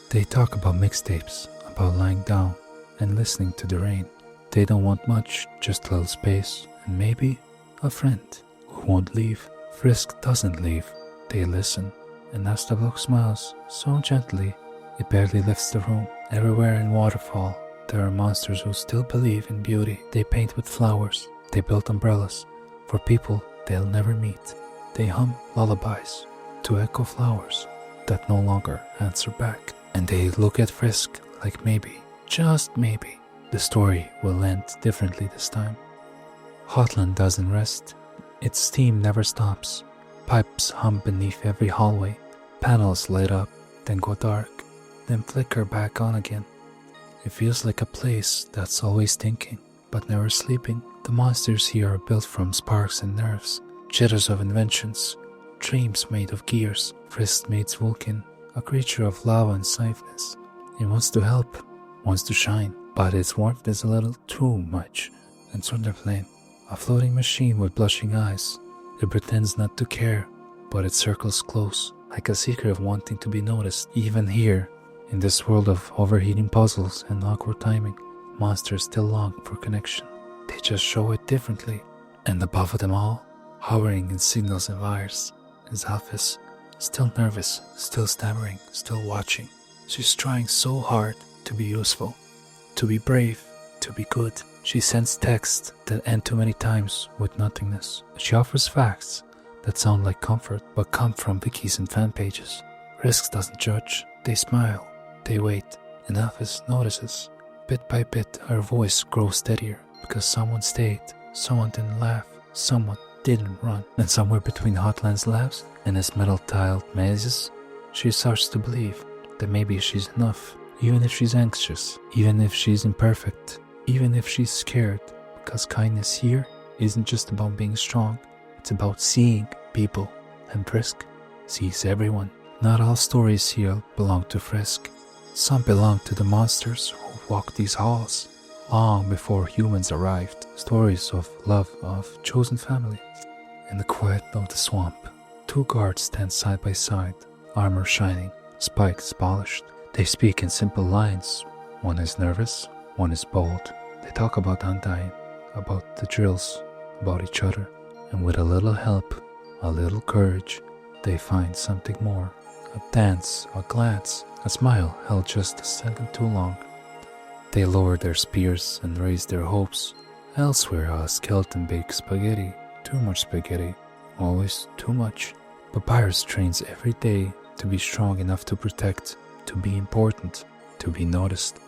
They talk about mixtapes, about lying down and listening to the rain. They don't want much, just a little space, and maybe a friend who won't leave. Frisk doesn't leave. They listen, and Napstablook smiles so gently it barely lifts the room. Everywhere in Waterfall, there are monsters who still believe in beauty. They paint with flowers. They build umbrellas for people they'll never meet. They hum lullabies to echo flowers that no longer answer back. And they look at Frisk like maybe, just maybe, the story will end differently this time. Hotland doesn't rest. Its steam never stops. Pipes hum beneath every hallway. Panels light up, then go dark, then flicker back on again. It feels like a place that's always thinking, but never sleeping. The monsters here are built from sparks and nerves, jitters of inventions, dreams made of gears. Frisk meets Vulcan, a creature of lava and softness. It wants to help, wants to shine, but its warmth is a little too much. And Sunderplane, a floating machine with blushing eyes. It pretends not to care, but it circles close, like a secret wanting to be noticed. Even here, in this world of overheating puzzles and awkward timing, monsters still long for connection. They just show it differently. And above them all, hovering in signals and wires, is Alphys, still nervous, still stammering, still watching. She's trying so hard to be useful, to be brave, to be good. She sends texts that end too many times with nothingness. She offers facts that sound like comfort, but come from wikis and fan pages. Frisk doesn't judge. They smile. They wait. And Alphys notices. Bit by bit, her voice grows steadier because someone stayed. Someone didn't laugh. Someone didn't run. And somewhere between Hotland's laughs and his metal-tiled mazes, she starts to believe that maybe she's enough. Even if she's anxious, even if she's imperfect, even if she's scared, because kindness here isn't just about being strong, it's about seeing people, and Frisk sees everyone. Not all stories here belong to Frisk. Some belong to the monsters who walked these halls long before humans arrived. Stories of love, of chosen family. In the quiet of the swamp, two guards stand side by side, armor shining, spikes polished. They speak in simple lines. One is nervous, one is bold. They talk about undying, about the drills, about each other, and with a little help, a little courage, they find something more. A dance, a glance, a smile held just a second too long. They lower their spears and raise their hopes. Elsewhere, a skeleton bakes spaghetti, too much spaghetti, always too much. Papyrus trains every day to be strong enough to protect, to be important, to be noticed.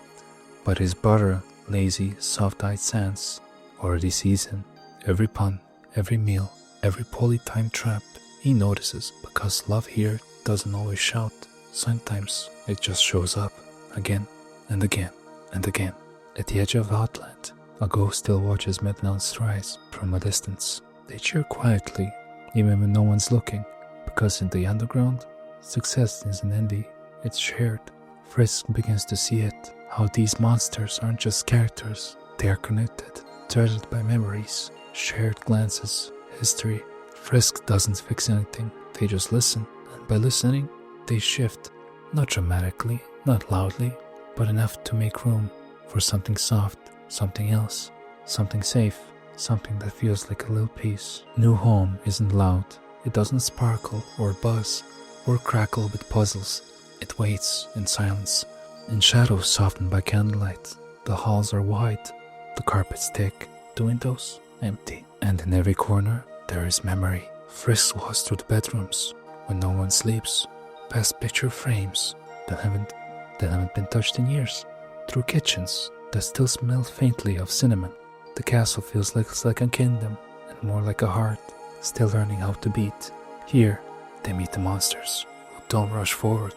But his brother, lazy, soft-eyed Sans, already sees him. Every pun, every meal, every poorly timed trap, he notices, because love here doesn't always shout. Sometimes it just shows up, again and again and again. At the edge of Hotland, a ghost still watches Midnight's rise from a distance. They cheer quietly, even when no one's looking, because in the underground, success isn't indie, it's shared. Frisk begins to see it, how these monsters aren't just characters, they are connected, threaded by memories, shared glances, history. Frisk doesn't fix anything, they just listen, and by listening, they shift, not dramatically, not loudly, but enough to make room for something soft, something else, something safe, something that feels like a little piece. New home isn't loud, it doesn't sparkle or buzz or crackle with puzzles. It waits in silence, in shadows softened by candlelight. The halls are wide, the carpets thick, the windows empty, and in every corner there is memory. Frisk walks through the bedrooms when no one sleeps, past picture frames that haven't been touched in years, through kitchens that still smell faintly of cinnamon. The castle feels less like a kingdom and more like a heart, still learning how to beat. Here, they meet the monsters, who don't rush forward.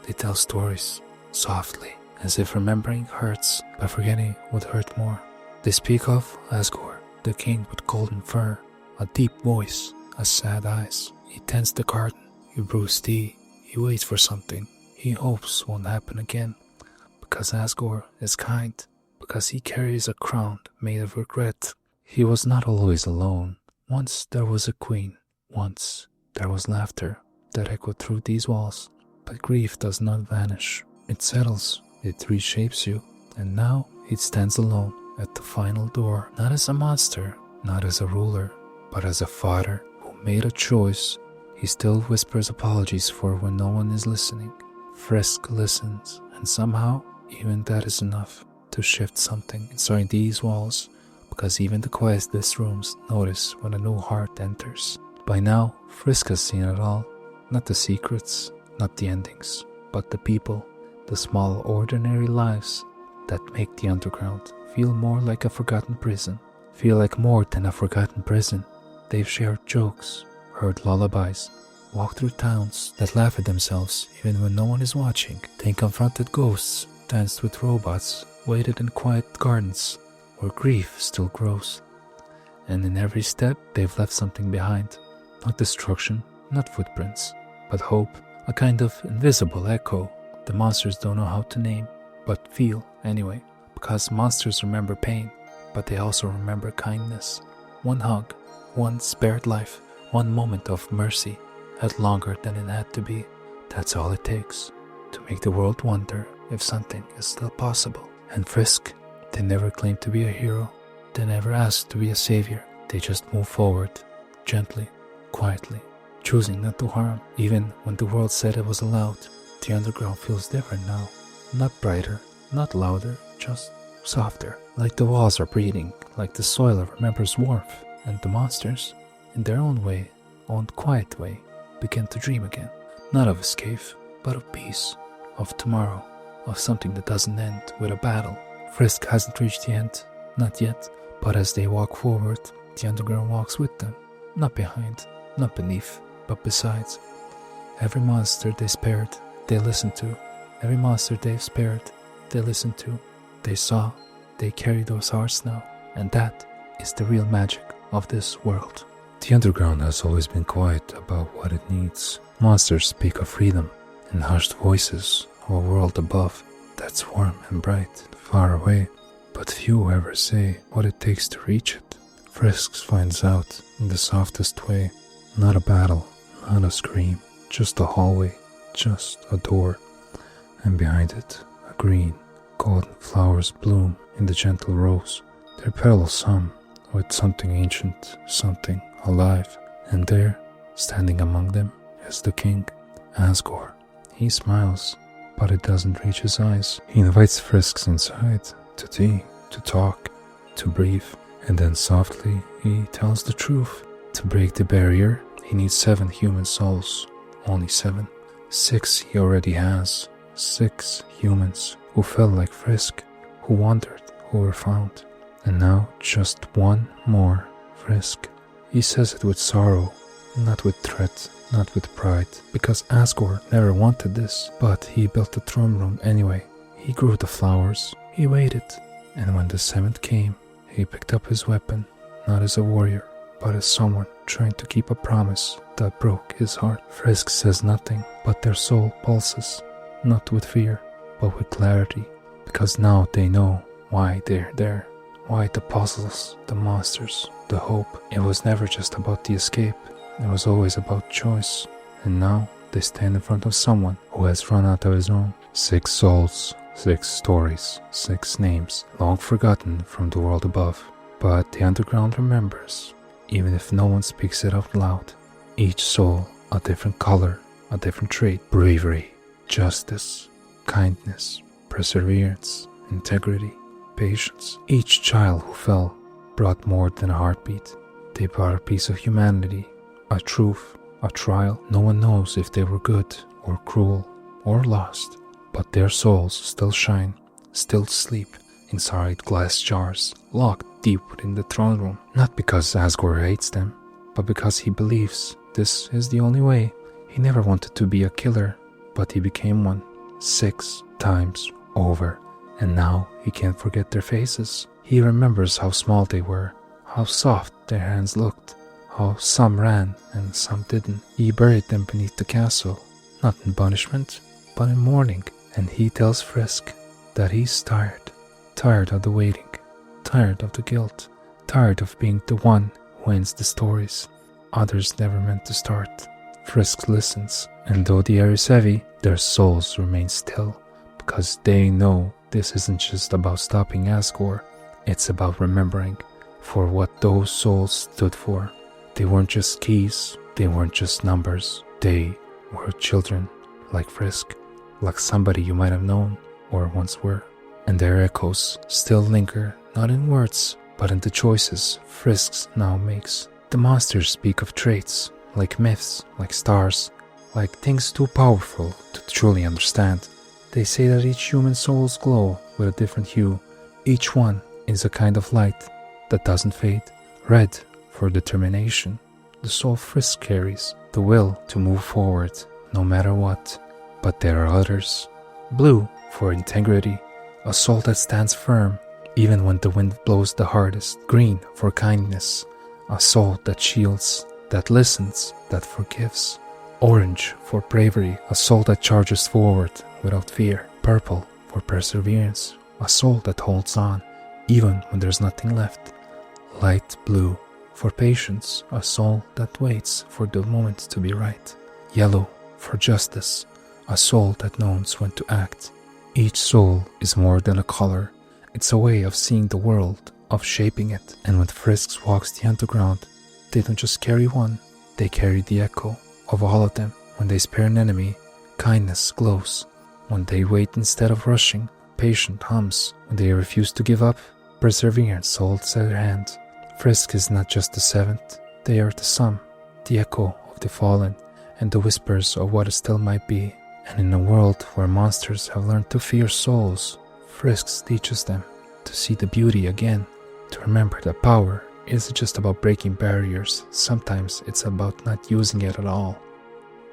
They tell stories, softly, as if remembering hurts, but forgetting would hurt more. They speak of Asgore, the king with golden fur, a deep voice, has sad eyes. He tends the garden, he brews tea, he waits for something he hopes won't happen again. Because Asgore is kind, because he carries a crown made of regret. He was not always alone. Once there was a queen, once there was laughter that echoed through these walls. But grief does not vanish. It settles, it reshapes you, and now he stands alone at the final door, not as a monster, not as a ruler, but as a father who made a choice. He still whispers apologies for when no one is listening. Frisk listens, and somehow even that is enough to shift something inside these walls, because even the quietest rooms notice when a new heart enters. By now, Frisk has seen it all. Not the secrets, not the endings, but the people, the small ordinary lives that make the underground feel more like a forgotten prison. Feel like more than a forgotten prison. They've shared jokes, heard lullabies, walked through towns that laugh at themselves even when no one is watching. They confronted ghosts, danced with robots, waited in quiet gardens where grief still grows. And in every step they've left something behind. Not destruction, not footprints, but hope, a kind of invisible echo the monsters don't know how to name, but feel anyway. Because monsters remember pain, but they also remember kindness. One hug, one spared life, one moment of mercy had longer than it had to be. That's all it takes to make the world wonder if something is still possible. And Frisk, they never claimed to be a hero. They never asked to be a savior. They just moved forward, gently, quietly, choosing not to harm. Even when the world said it was allowed, the underground feels different now. Not brighter, not louder, just softer. Like the walls are breathing, like the soil remembers warmth. And the monsters, in their own way, own quiet way, begin to dream again. Not of escape, but of peace, of tomorrow, of something that doesn't end with a battle. Frisk hasn't reached the end, not yet, but as they walk forward, the underground walks with them. Not behind, not beneath, but besides. Every monster they spared, they listened to. Every monster they've spared, they listened to. They saw, they carry those hearts now, and that is the real magic of this world. The underground has always been quiet about what it needs. Monsters speak of freedom in hushed voices of a world above that's warm and bright, far away, but few ever say what it takes to reach it. Frisk finds out in the softest way, not a battle, not a scream, just a hallway, just a door, and behind it, a green, golden flowers bloom in the gentle rose. Their petals hum with something ancient, something alive, and there, standing among them, is the king, Asgore. He smiles, but it doesn't reach his eyes. He invites Frisks inside, to tea, to talk, to breathe, and then softly he tells the truth. To break the barrier, he needs 7 human souls, only 7. 6 he already has, 6 humans who felt like Frisk, who wandered, who were found. And now just one more Frisk. He says it with sorrow, not with threat, not with pride, because Asgore never wanted this, but he built the throne room anyway. He grew the flowers, he waited, and when the 7th came, he picked up his weapon, not as a warrior, but as someone trying to keep a promise that broke his heart. Frisk says nothing, but their soul pulses, not with fear, but with clarity, because now they know why they're there. Why the puzzles, the monsters, the hope. It was never just about the escape, it was always about choice. And now they stand in front of someone who has run out of his own. 6 souls, 6 stories, 6 names, long forgotten from the world above. But the underground remembers, even if no one speaks it out loud. Each soul a different color, a different trait. Bravery, justice, kindness, perseverance, integrity, patience. Each child who fell brought more than a heartbeat. They brought a piece of humanity, a truth, a trial. No one knows if they were good or cruel or lost, but their souls still shine, still sleep inside glass jars, locked deep within the throne room. Not because Asgore hates them, but because he believes this is the only way. He never wanted to be a killer, but he became one 6 times over. And now he can't forget their faces. He remembers how small they were, how soft their hands looked, how some ran and some didn't. He buried them beneath the castle, not in punishment, but in mourning. And he tells Frisk that he's tired of the waiting, tired of the guilt, tired of being the one who ends the stories others never meant to start. Frisk listens, and though the air is heavy, their souls remain still, because they know this isn't just about stopping Asgore, it's about remembering for what those souls stood for. They weren't just keys, they weren't just numbers, they were children, like Frisk, like somebody you might have known or once were. And their echoes still linger, not in words, but in the choices Frisk now makes. The monsters speak of traits, like myths, like stars, like things too powerful to truly understand. They say that each human soul's glow with a different hue. Each one is a kind of light that doesn't fade. Red for determination, the soul Frisk carries, the will to move forward, no matter what. But there are others. Blue for integrity, a soul that stands firm, even when the wind blows the hardest. Green for kindness, a soul that shields, that listens, that forgives. Orange for bravery, a soul that charges forward without fear. Purple for perseverance, a soul that holds on, even when there's nothing left. Light blue for patience, a soul that waits for the moment to be right. Yellow for justice, a soul that knows when to act. Each soul is more than a color. It's a way of seeing the world, of shaping it. And when Frisk walks the underground, they don't just carry one, they carry the echo of all of them. When they spare an enemy, kindness glows. When they wait instead of rushing, patience hums. When they refuse to give up, perseverance holds their hand. Frisk is not just the seventh, they are the sum, the echo of the fallen, and the whispers of what it still might be. And in a world where monsters have learned to fear souls, Frisk teaches them to see the beauty again, to remember that power isn't just about breaking barriers, sometimes it's about not using it at all.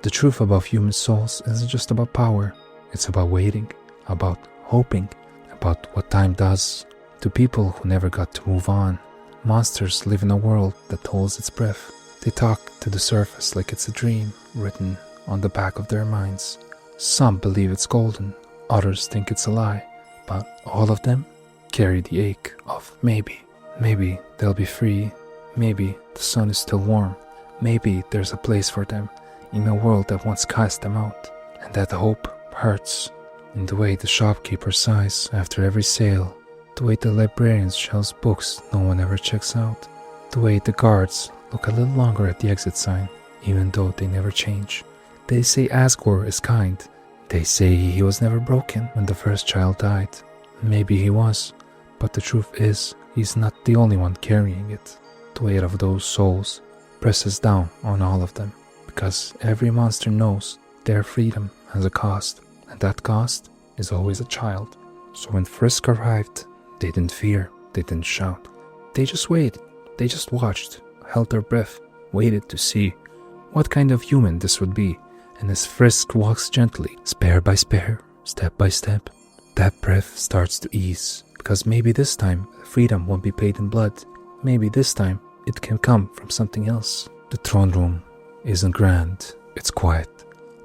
The truth about human souls isn't just about power, it's about waiting, about hoping, about what time does. To people who never got to move on, monsters live in a world that holds its breath. They talk to the surface like it's a dream written on the back of their minds. Some believe it's golden, others think it's a lie, but all of them carry the ache of maybe. Maybe they'll be free, maybe the sun is still warm, maybe there's a place for them in a world that once cast them out. And that hope hurts in the way the shopkeeper sighs after every sale, the way the librarian shelves books no one ever checks out, the way the guards look a little longer at the exit sign, even though they never change. They say Asgore is kind. They say he was never broken when the first child died. Maybe he was, but the truth is, he's not the only one carrying it. The weight of those souls presses down on all of them, because every monster knows their freedom has a cost, and that cost is always a child. So when Frisk arrived, they didn't fear, they didn't shout. They just waited, they just watched, held their breath, waited to see what kind of human this would be. And as Frisk walks gently, spare by spare, step by step, that breath starts to ease. Because maybe this time, freedom won't be paid in blood. Maybe this time, it can come from something else. The throne room isn't grand, it's quiet.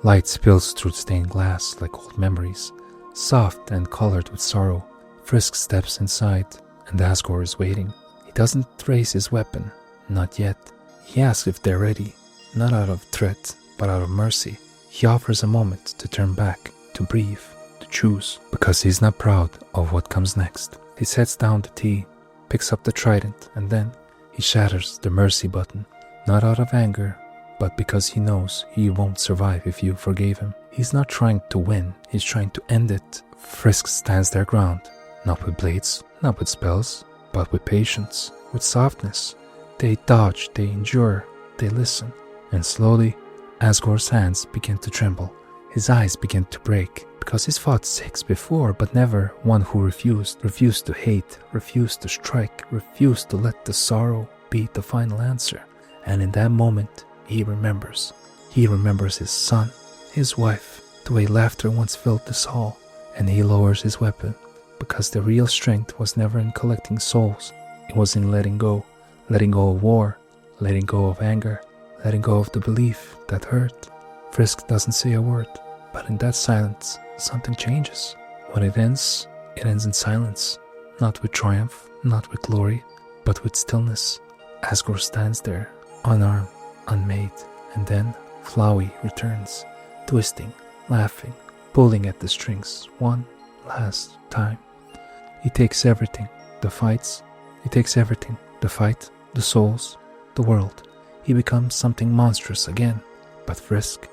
Light spills through stained glass like old memories, soft and colored with sorrow. Frisk steps inside, and Asgore is waiting. He doesn't raise his weapon, not yet. He asks if they're ready, not out of threat, but out of mercy. He offers a moment to turn back, to breathe, to choose, because he's not proud of what comes next. He sets down the tea, picks up the trident, and then he shatters the mercy button, not out of anger, but because he knows he won't survive if you forgave him. He's not trying to win, he's trying to end it. Frisk stands their ground, not with blades, not with spells, but with patience, with softness. They dodge, they endure, they listen, and slowly Asgore's hands begin to tremble. His eyes begin to break, because he's fought 6 before, but never one who refused to hate, refused to strike, refused to let the sorrow be the final answer. And in that moment, he remembers. He remembers his son, his wife, the way laughter once filled this hall, and he lowers his weapon, because the real strength was never in collecting souls, it was in letting go of war, letting go of anger, letting go of the belief that hurt. Frisk doesn't say a word, but in that silence, something changes. When it ends in silence, not with triumph, not with glory, but with stillness. Asgore stands there, unarmed, unmade, and then Flowey returns, twisting, laughing, pulling at the strings one last time. He takes everything, the fights, the fight, the souls, the world. He becomes something monstrous again. But Frisk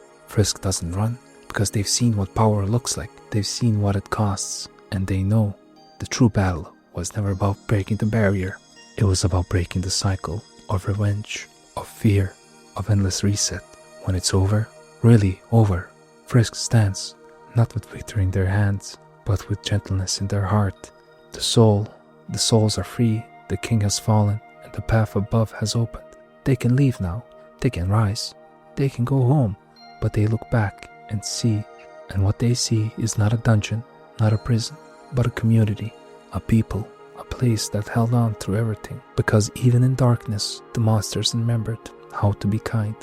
doesn't run, because they've seen what power looks like. They've seen what it costs, and they know the true battle was never about breaking the barrier. It was about breaking the cycle of revenge, of fear, of endless reset. When it's over, really over, Frisk stands, not with victory in their hands, but with gentleness in their heart. The souls are free, the king has fallen, and the path above has opened. They can leave now, they can rise, they can go home, but they look back and see, and what they see is not a dungeon, not a prison, but a community, a people, a place that held on through everything, because even in darkness, the monsters remembered how to be kind.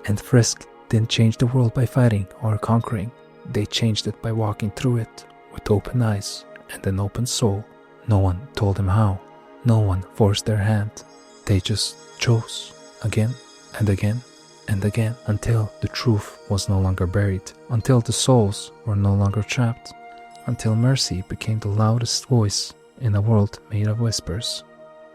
And Frisk didn't change the world by fighting or conquering. They changed it by walking through it with open eyes and an open soul. No one told them how. No one forced their hand. They just chose again and again and again until the truth was no longer buried, until the souls were no longer trapped, until mercy became the loudest voice in a world made of whispers.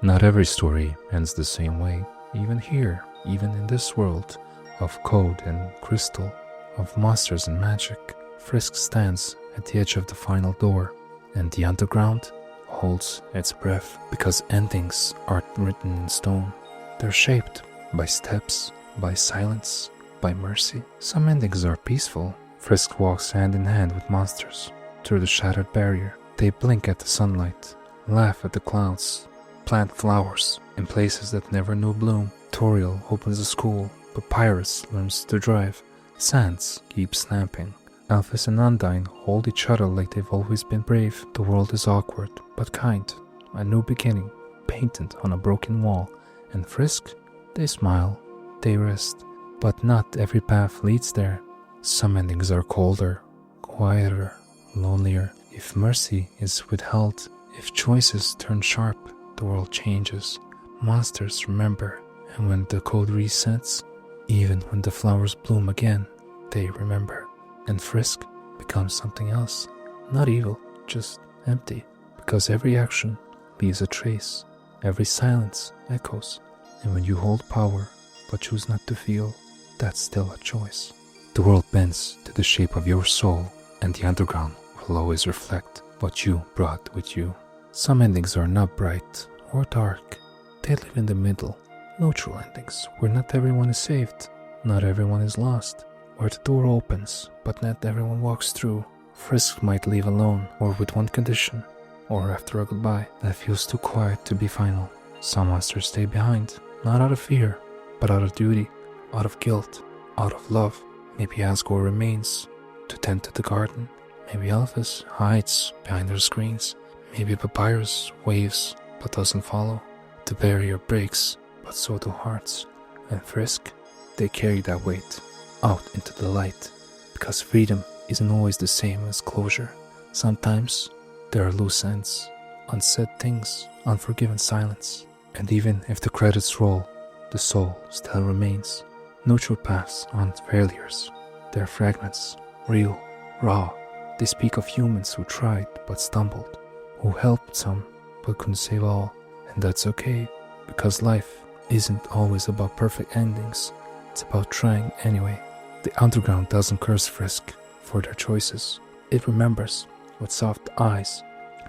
Not every story ends the same way. Even here, even in this world of code and crystal, of monsters and magic, Frisk stands at the edge of the final door, and the underground holds its breath, because endings aren't written in stone. They're shaped by steps, by silence, by mercy. Some endings are peaceful. Frisk walks hand in hand with monsters through the shattered barrier. They blink at the sunlight, laugh at the clouds, plant flowers in places that never knew bloom. Toriel opens a school, Papyrus learns to drive, Sans keeps snapping. Alphys and Undyne hold each other like they've always been brave. The world is awkward, but kind. A new beginning, painted on a broken wall. And Frisk? They smile, they rest. But not every path leads there. Some endings are colder, quieter, lonelier. If mercy is withheld, if choices turn sharp, the world changes. Monsters remember, and when the code resets, even when the flowers bloom again, they remember. And Frisk becomes something else. Not evil, just empty. Because every action leaves a trace. Every silence echoes. And when you hold power, but choose not to feel, that's still a choice. The world bends to the shape of your soul, and the underground will always reflect what you brought with you. Some endings are not bright or dark. They live in the middle. Neutral endings, where not everyone is saved, not everyone is lost. Where the door opens, but not everyone walks through. Frisk might leave alone, or with one condition, or after a goodbye that feels too quiet to be final. Some monsters stay behind, not out of fear, but out of duty, out of guilt, out of love. Maybe Asgore remains to tend to the garden. Maybe Alphys hides behind their screens. Maybe Papyrus waves but doesn't follow. The barrier breaks, but so do hearts. And Frisk, they carry that weight out into the light, because freedom isn't always the same as closure. Sometimes there are loose ends, unsaid things, unforgiven silence, and even if the credits roll, the soul still remains. Neutral paths aren't failures, they're fragments, real, raw. They speak of humans who tried but stumbled, who helped some but couldn't save all, and that's okay, because life isn't always about perfect endings, it's about trying anyway. The underground doesn't curse Frisk for their choices. It remembers with soft eyes,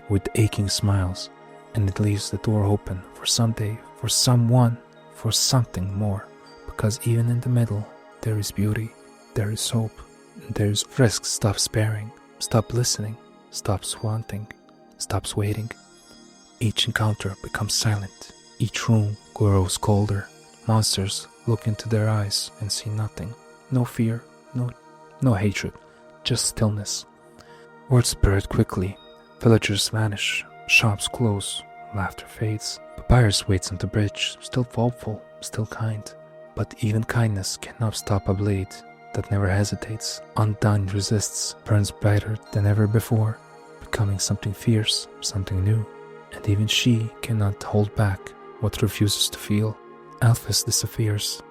with aching smiles, and it leaves the door open for someday, for someone, for something more. Because even in the middle, there is beauty, there is hope, and there is Frisk stops sparing, stops listening, stops wanting, stops waiting. Each encounter becomes silent, each room grows colder. Monsters look into their eyes and see nothing. No fear, no hatred, just stillness. Words spread quickly, villagers vanish, shops close, laughter fades. Papyrus waits on the bridge, still hopeful, still kind. But even kindness cannot stop a blade that never hesitates, undone, resists, burns brighter than ever before, becoming something fierce, something new. And even she cannot hold back what refuses to feel. Alphys disappears,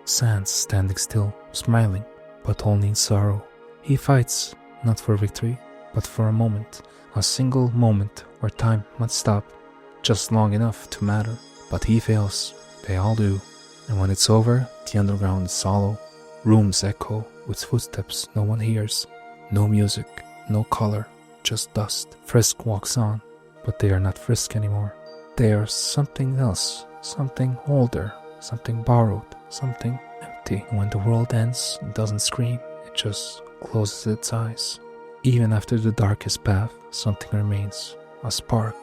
Sans standing still, smiling, but only in sorrow. He fights, not for victory, but for a moment, a single moment where time must stop, just long enough to matter. But he fails, they all do, and when it's over, the underground is hollow. Rooms echo with footsteps no one hears. No music, no color, just dust. Frisk walks on, but they are not Frisk anymore. They are something else, something older, something borrowed, something empty. And when the world ends, it doesn't scream, it just closes its eyes. Even after the darkest path, something remains. A spark,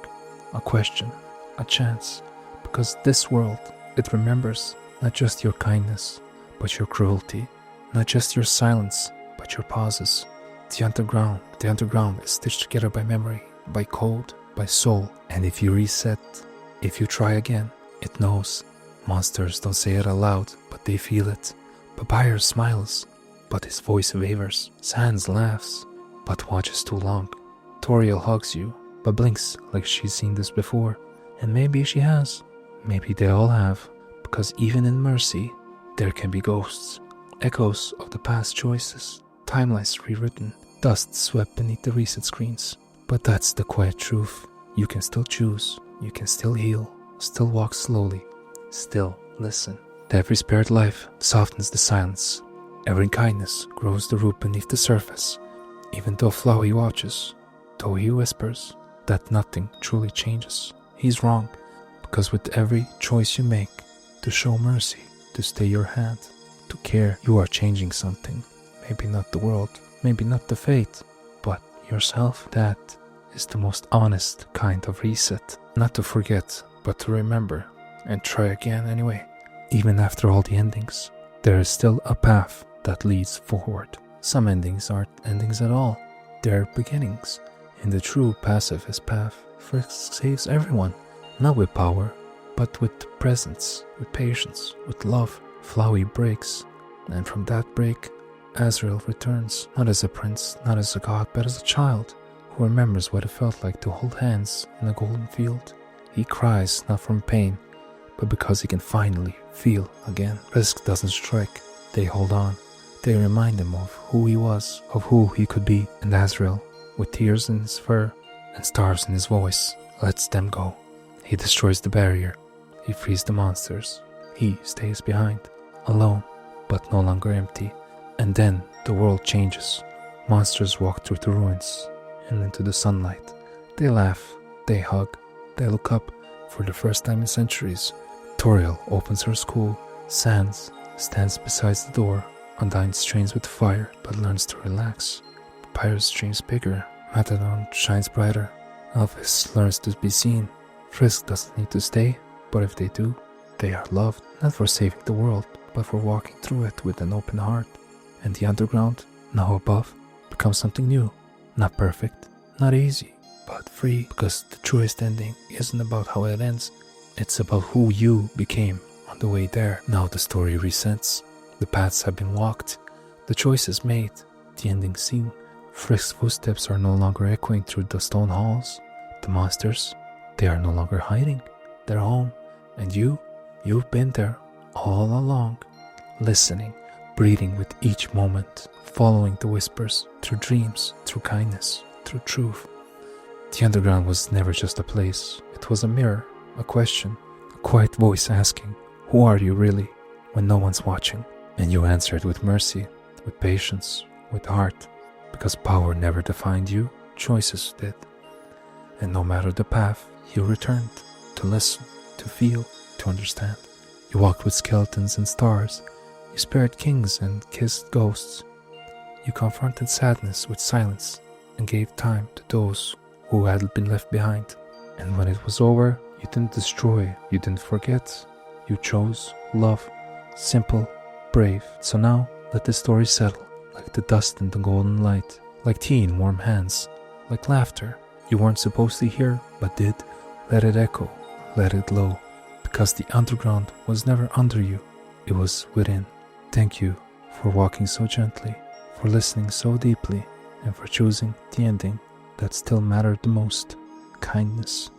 a question, a chance. Because this world, it remembers not just your kindness, but your cruelty. Not just your silence, but your pauses. The underground is stitched together by memory, by code, by soul. And if you reset, if you try again, it knows. Monsters don't say it aloud, but they feel it. Papyrus smiles, but his voice wavers. Sans laughs, but watches too long. Toriel hugs you, but blinks like she's seen this before. And maybe she has. Maybe they all have. Because even in mercy, there can be ghosts. Echoes of the past choices. Timelines rewritten. Dust swept beneath the reset screens. But that's the quiet truth. You can still choose. You can still heal. Still walk slowly. Still listen. Every spared life softens the silence. Every kindness grows the root beneath the surface. Even though Flowey watches, though he whispers that nothing truly changes, he's wrong. Because with every choice you make, to show mercy, to stay your hand, to care, you are changing something. Maybe not the world, maybe not the fate, but yourself. That is the most honest kind of reset. Not to forget, but to remember, and try again anyway. Even after all the endings, there is still a path that leads forward. Some endings aren't endings at all. They're beginnings. In the true pacifist path, Frisk saves everyone, not with power, but with presence, with patience, with love. Flowey breaks, and from that break, Azrael returns, not as a prince, not as a god, but as a child, who remembers what it felt like to hold hands in a golden field. He cries not from pain, but because he can finally feel again. Frisk doesn't strike, they hold on. They remind him of who he was, of who he could be, and Azrael, with tears in his fur and stars in his voice, lets them go. He destroys the barrier, he frees the monsters, he stays behind, alone, but no longer empty. And then the world changes. Monsters walk through the ruins and into the sunlight. They laugh, they hug, they look up. For the first time in centuries, Toriel opens her school. Sans stands beside the door. Undyne strains with fire, but learns to relax. Papyrus dreams bigger. Matadon shines brighter. Alphys learns to be seen. Frisk doesn't need to stay, but if they do, they are loved, not for saving the world, but for walking through it with an open heart. And the underground, now above, becomes something new. Not perfect, not easy, but free. Because the truest ending isn't about how it ends, it's about who you became on the way there. Now the story resets. The paths have been walked, the choices made, the ending seen. Frisk's footsteps are no longer echoing through the stone halls. The monsters, they are no longer hiding. They're home. And you've been there all along, listening, breathing with each moment, following the whispers, through dreams, through kindness, through truth. The underground was never just a place. It was a mirror, a question, a quiet voice asking, who are you really, when no one's watching? And you answered with mercy, with patience, with heart, because power never defined you, choices did. And no matter the path, you returned to listen, to feel, to understand. You walked with skeletons and stars. You spared kings and kissed ghosts. You confronted sadness with silence and gave time to those who had been left behind. And when it was over, you didn't destroy, you didn't forget. You chose love, simple, brave. So now, let the story settle, like the dust in the golden light, like tea in warm hands, like laughter you weren't supposed to hear, but did. Let it echo, let it glow, because the underground was never under you, it was within. Thank you for walking so gently, for listening so deeply, and for choosing the ending that still mattered the most: kindness.